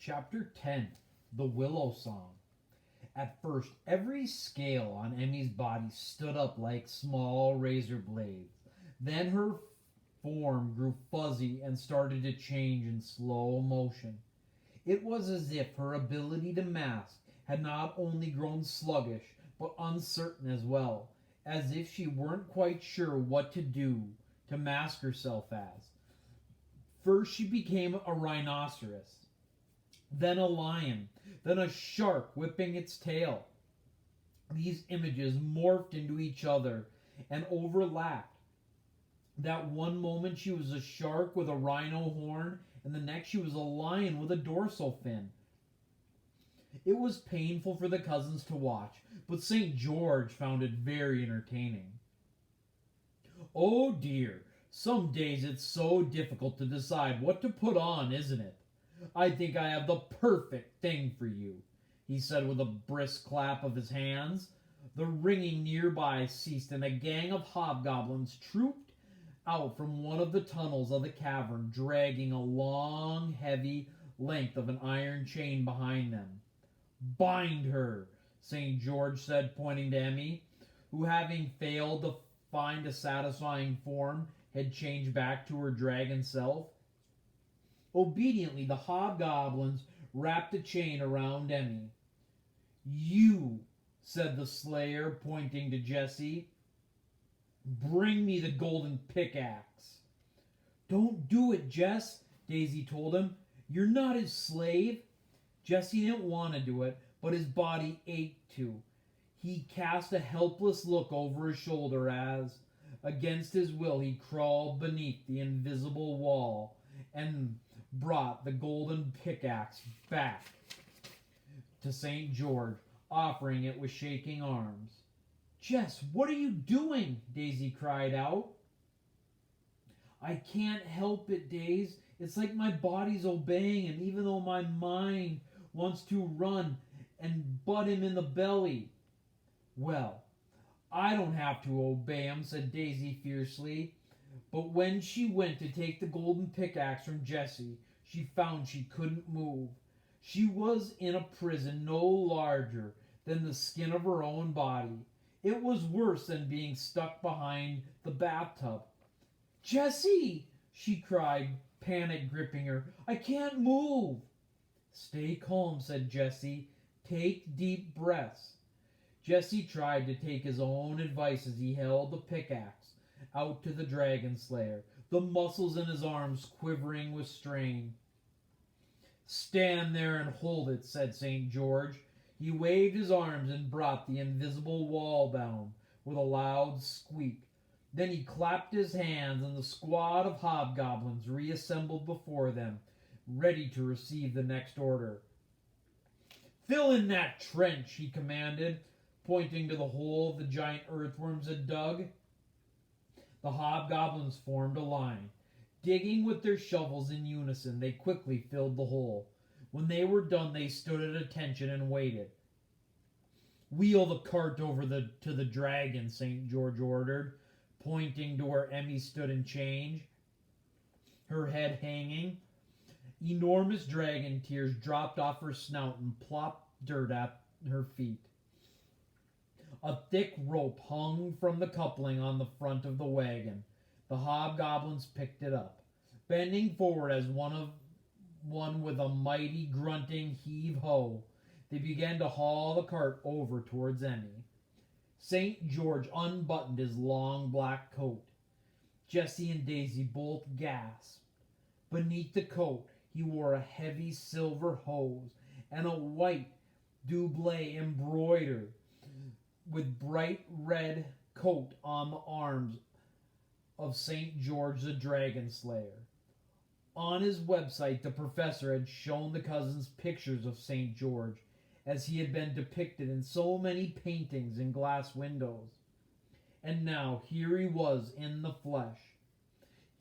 Chapter 10. The Willow Song. At first, every scale on Emmy's body stood up like small razor blades. Then her form grew fuzzy and started to change in slow motion. It was as if her ability to mask had not only grown sluggish, but uncertain as well, as if she weren't quite sure what to do to mask herself as. First, she became a rhinoceros, then a lion, then a shark whipping its tail. These images morphed into each other and overlapped. That one moment she was a shark with a rhino horn, and the next she was a lion with a dorsal fin. It was painful for the cousins to watch, but St. George found it very entertaining. Oh dear, some days it's so difficult to decide what to put on, isn't it? I think I have the perfect thing for you, he said with a brisk clap of his hands. The ringing nearby ceased, and a gang of hobgoblins trooped out from one of the tunnels of the cavern, dragging a long, heavy length of an iron chain behind them. Bind her, St. George said, pointing to Emmy, who, having failed to find a satisfying form, had changed back to her dragon self. Obediently, the hobgoblins wrapped a chain around Emmy. You, said the slayer, pointing to Jessie, bring me the golden pickaxe. Don't do it, Jess, Daisy told him. You're not his slave. Jesse didn't want to do it, but his body ached to. He cast a helpless look over his shoulder as, against his will, he crawled beneath the invisible wall and brought the golden pickaxe back to St. George, offering it with shaking arms. Jess, what are you doing? Daisy cried out. I can't help it, Daisy. It's like my body's obeying him, even though my mind wants to run and butt him in the belly. Well, I don't have to obey him, said Daisy fiercely. But when she went to take the golden pickaxe from Jessie, she found she couldn't move. She was in a prison no larger than the skin of her own body. It was worse than being stuck behind the bathtub. Jessie, she cried, panic gripping her. I can't move. Stay calm, said Jessie. Take deep breaths. Jessie tried to take his own advice as he held the pickaxe out to the dragon slayer, the muscles in his arms quivering with strain. Stand there and hold it, said St. George. He waved his arms and brought the invisible wall down with a loud squeak. Then he clapped his hands, and the squad of hobgoblins reassembled before them, ready to receive the next order. Fill in that trench, he commanded, pointing to the hole the giant earthworms had dug. The hobgoblins formed a line. Digging with their shovels in unison, they quickly filled the hole. When they were done, they stood at attention and waited. Wheel the cart over to the dragon, St. George ordered, pointing to where Emmy stood in change, her head hanging. Enormous dragon tears dropped off her snout and plopped dirt at her feet. A thick rope hung from the coupling on the front of the wagon. The hobgoblins picked it up. Bending forward as one with a mighty grunting heave-ho, they began to haul the cart over towards Emmy. St. George unbuttoned his long black coat. Jessie and Daisy both gasped. Beneath the coat, he wore a heavy silver hose and a white doublet embroidered with bright red coat on the arms of St. George the Dragon Slayer. On his website, the professor had shown the cousins pictures of St. George as he had been depicted in so many paintings in glass windows. And now here he was in the flesh.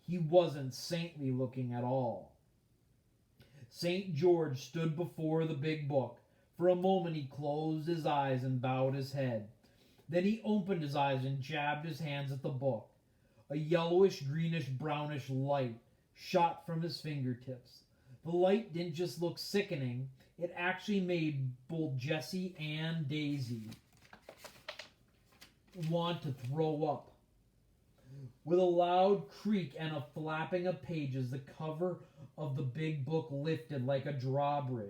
He wasn't saintly looking at all. St. George stood before the big book. For a moment he closed his eyes and bowed his head. Then he opened his eyes and jabbed his hands at the book. A yellowish, greenish, brownish light shot from his fingertips. The light didn't just look sickening, it actually made both Jessie and Daisy want to throw up. With a loud creak and a flapping of pages, the cover of the big book lifted like a drawbridge.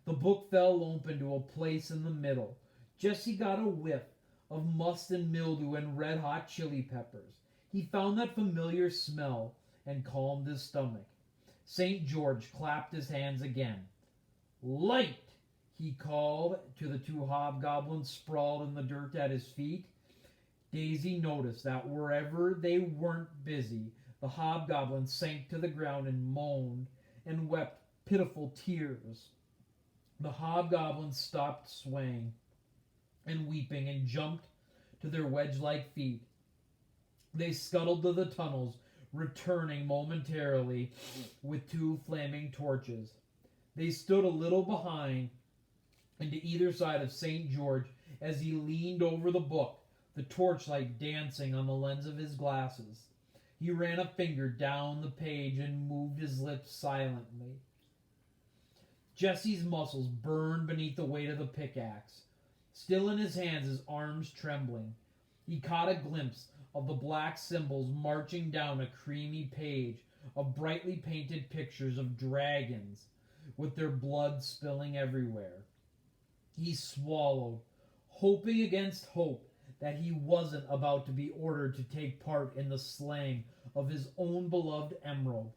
The book fell open to a place in the middle. Jessie got a whiff of must and mildew and red-hot chili peppers. He found that familiar smell and calmed his stomach. St. George clapped his hands again. "Light!" he called to the two hobgoblins sprawled in the dirt at his feet. Daisy noticed that wherever they weren't busy, the hobgoblins sank to the ground and moaned and wept pitiful tears. The hobgoblins stopped swaying and weeping and jumped to their wedge-like feet. They scuttled to the tunnels, returning momentarily with two flaming torches. They stood a little behind and to either side of St. George as he leaned over the book, the torchlight dancing on the lens of his glasses. He ran a finger down the page and moved his lips silently. Jessie's muscles burned beneath the weight of the pickaxe. Still in his hands, his arms trembling, he caught a glimpse of the black symbols marching down a creamy page of brightly painted pictures of dragons with their blood spilling everywhere. He swallowed, hoping against hope that he wasn't about to be ordered to take part in the slaying of his own beloved Emerald.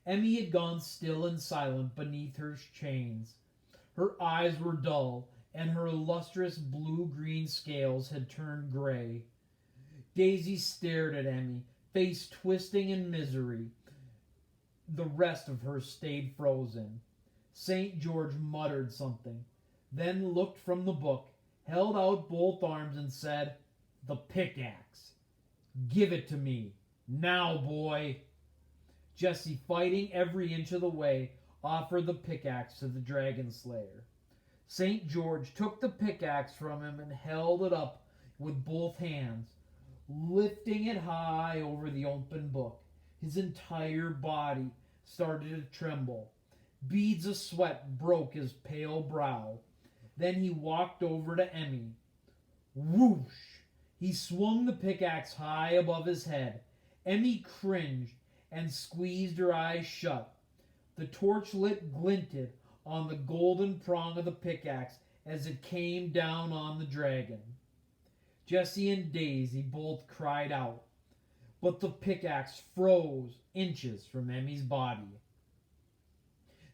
Emmy had gone still and silent beneath her chains. Her eyes were dull, and her lustrous blue-green scales had turned gray. Daisy stared at Emmy, face twisting in misery. The rest of her stayed frozen. St. George muttered something, then looked from the book, held out both arms, and said, "The pickaxe. Give it to me. Now, boy." Jessie, fighting every inch of the way, offered the pickaxe to the dragon slayer. St. George took the pickaxe from him and held it up with both hands, lifting it high over the open book. His entire body started to tremble. Beads of sweat broke his pale brow. Then he walked over to Emmy. Whoosh! He swung the pickaxe high above his head. Emmy cringed and squeezed her eyes shut. The torchlight glinted on the golden prong of the pickaxe as it came down on the dragon. Jessie and Daisy both cried out, but the pickaxe froze inches from Emmy's body.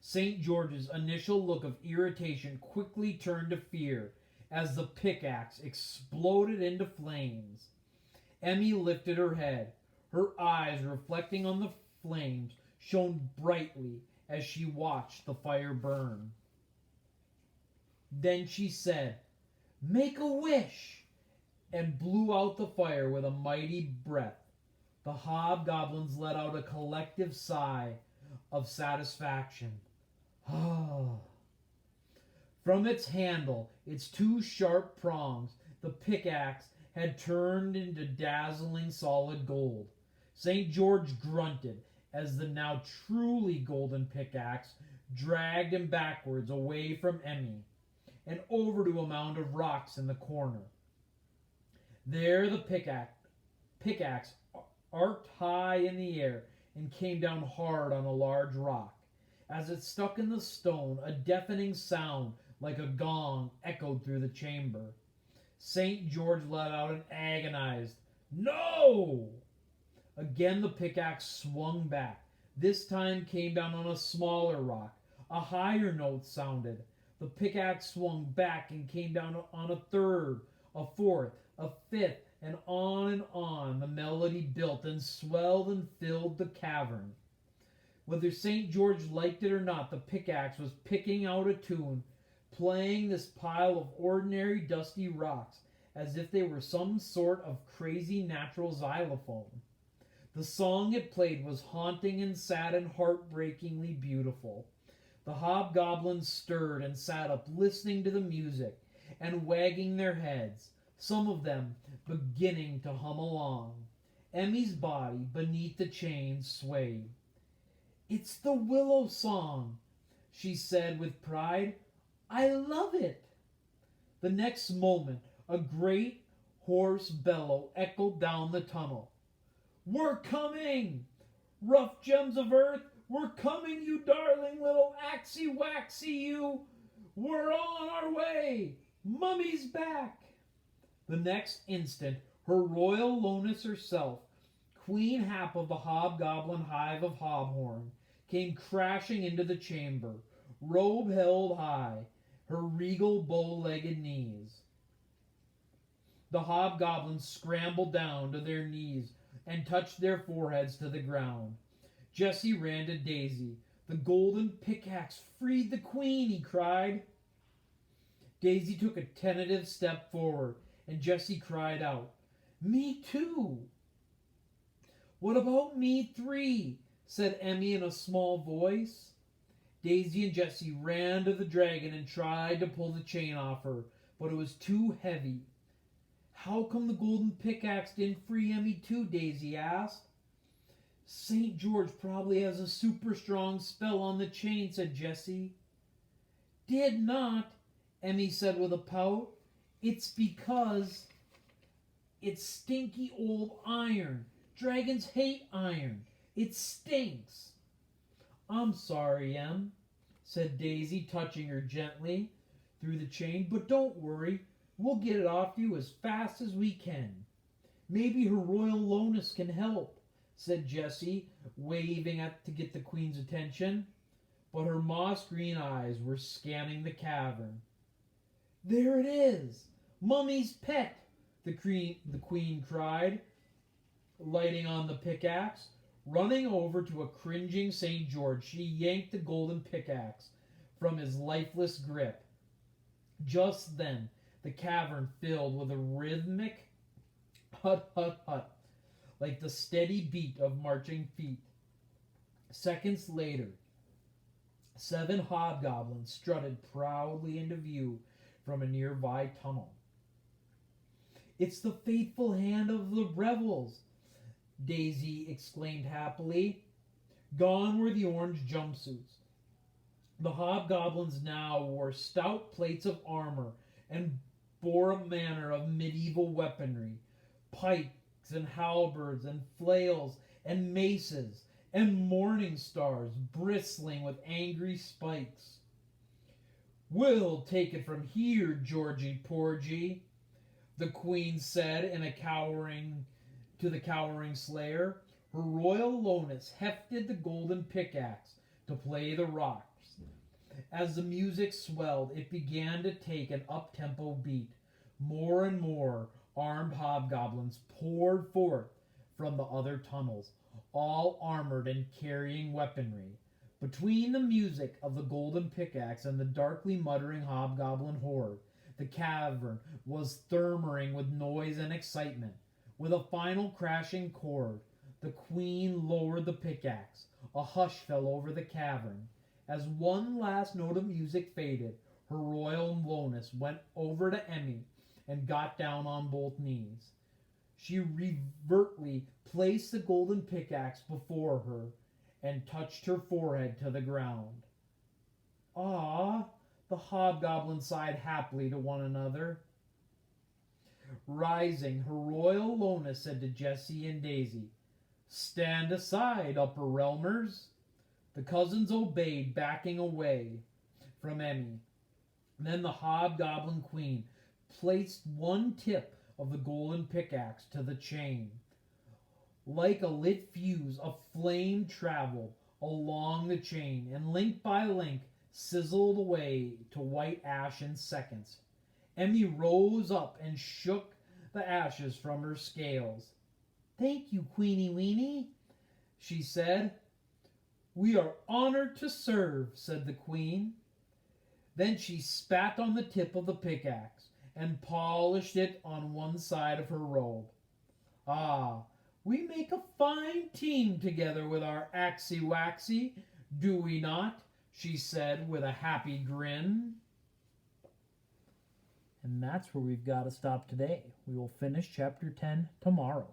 St. George's initial look of irritation quickly turned to fear as the pickaxe exploded into flames. Emmy lifted her head. Her eyes, reflecting on the flames, shone brightly as she watched the fire burn. Then she said, "Make a wish," and blew out the fire with a mighty breath. The hobgoblins let out a collective sigh of satisfaction. From its handle, its two sharp prongs, the pickaxe had turned into dazzling solid gold. St. George grunted as the now truly golden pickaxe dragged him backwards away from Emmy and over to a mound of rocks in the corner. There the pickaxe arced high in the air and came down hard on a large rock. As it stuck in the stone, a deafening sound like a gong echoed through the chamber. St. George let out an agonized, "No!" Again the pickaxe swung back. This time came down on a smaller rock. A higher note sounded. The pickaxe swung back and came down on a third, a fourth, a fifth, and on the melody built and swelled and filled the cavern. Whether St. George liked it or not, the pickaxe was picking out a tune, playing this pile of ordinary dusty rocks as if they were some sort of crazy natural xylophone. The song it played was haunting and sad and heartbreakingly beautiful. The hobgoblins stirred and sat up listening to the music and wagging their heads, some of them beginning to hum along. Emmy's body beneath the chains swayed. "It's the Willow Song," she said with pride. "I love it." The next moment, a great hoarse bellow echoed down the tunnel. "We're coming! Rough gems of earth, we're coming, you darling little axy waxy, you! We're on our way! Mummy's back!" The next instant, her royal lowness herself, Queen Hap of the Hobgoblin Hive of Hobhorn, came crashing into the chamber, robe held high, her regal bow-legged knees. The hobgoblins scrambled down to their knees and touched their foreheads to the ground. Jesse ran to Daisy. "The golden pickaxe freed the queen," he cried. Daisy took a tentative step forward, and Jesse cried out, "Me too." "What about me three?" said Emmy in a small voice. Daisy and Jesse ran to the dragon and tried to pull the chain off her, but it was too heavy. "How come the golden pickaxe didn't free Emmy too?" Daisy asked. "St. George probably has a super strong spell on the chain," said Jesse. "Did not," Emmy said with a pout. "It's because it's stinky old iron. Dragons hate iron. It stinks." "I'm sorry, Em," said Daisy, touching her gently through the chain, "but don't worry. We'll get it off you as fast as we can." "Maybe her royal lowness can help," said Jesse, waving to get the queen's attention. But her moss-green eyes were scanning the cavern. "There it is! Mummy's pet!" the queen cried, lighting on the pickaxe. Running over to a cringing St. George, she yanked the golden pickaxe from his lifeless grip. Just then, the cavern filled with a rhythmic hut, hut, hut, like the steady beat of marching feet. Seconds later, 7 hobgoblins strutted proudly into view from a nearby tunnel. "It's the faithful hand of the rebels," Daisy exclaimed happily. Gone were the orange jumpsuits. The hobgoblins now wore stout plates of armor and bore a manner of medieval weaponry, pikes and halberds and flails and maces and morning stars bristling with angry spikes. "We'll take it from here, Georgie Porgy," the queen said in a to the cowering slayer. Her royal lowness hefted the golden pickaxe to play the rocks. As the music swelled, it began to take an up-tempo beat. More and more armed hobgoblins poured forth from the other tunnels, all armored and carrying weaponry. Between the music of the golden pickaxe and the darkly muttering hobgoblin horde, the cavern was thundering with noise and excitement. With a final crashing chord, the queen lowered the pickaxe. A hush fell over the cavern. As one last note of music faded, her royal lowness went over to Emmy and got down on both knees. She reverently placed the golden pickaxe before her and touched her forehead to the ground. "Ah," the hobgoblins sighed happily to one another. Rising, her royal lowness said to Jesse and Daisy, "Stand aside, upper realmers." The cousins obeyed, backing away from Emmy. Then the hobgoblin queen placed one tip of the golden pickaxe to the chain. Like a lit fuse, a flame traveled along the chain, and link by link sizzled away to white ash in seconds. Emmy rose up and shook the ashes from her scales. "Thank you, Queenie Weenie," she said. "We are honored to serve," said the queen. Then she spat on the tip of the pickaxe and polished it on one side of her robe. "Ah, we make a fine team together with our Axie Waxie, do we not?" she said with a happy grin. And that's where we've got to stop today. We will finish chapter 10 tomorrow.